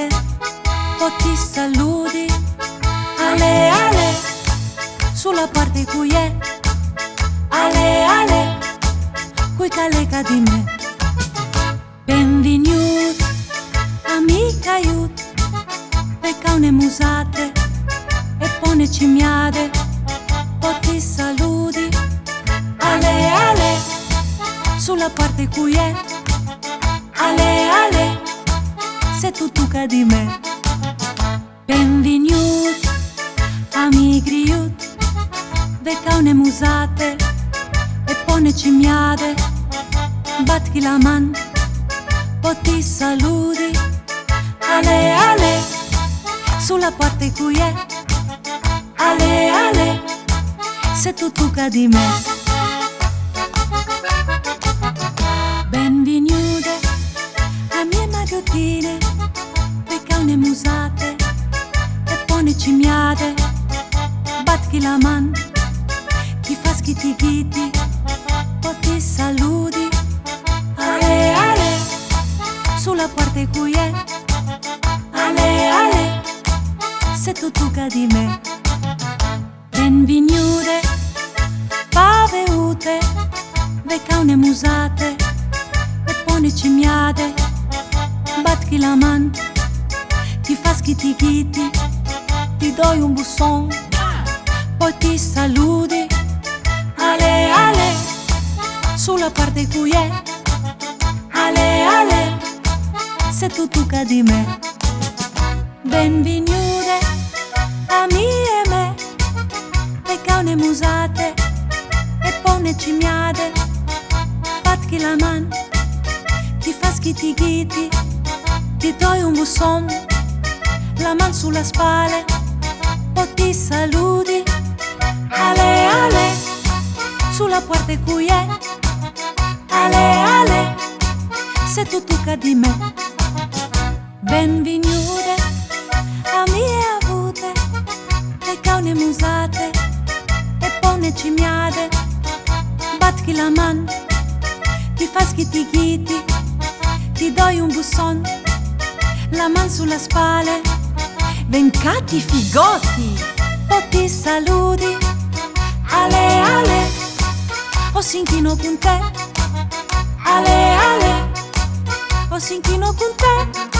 made, poi ti saluti. Ale ale, sulla parte cui è. Ale ale, cui calega di me. Benvenuto, amica aiut, pecca une musate e pone cimiade, poi ti saluti. Ale ale, sulla parte cui è. Ale ale, se tu tocca di me. Benvenuto, amici aiut, pecca une musate e pone cimiade, batti la man, poi ti saluti. Ale ale, sulla parte cui è. Ale ale, se tu tocca di me. Benvenute a mie mariottine, pecca une musate e pone cimiade, batti la man, ti fa schitighiti, poi ti saluti. Ale ale, sulla parte cui è. Ale ale, se tu tocca di me. Benvenute, paveute, pecca une musate e pone cimiade, batti la man, ti fa schitighiti, ti doi un busson, poi ti saluti. Ale ale, sulla parte cui è. Ale ale, se tu tocca di me. Benvenute a mie e me, pecca une musate e pone cimiade, batti la man, ti fa schitighiti, ti doi un busson, la man sulla spalla, poi ti saluti. Ale ale, sulla parte cui è. Ale ale, se tu tocca di me. Benvenute a mie avute, pecca une musate e pone cimiade, batti la man, ti fa schitighiti, ti doi un busson, la man sulla spalla, Vencati figotti! poi ti saluti. Ale ale, o si inchino con te. Ale ale, o si inchino con te.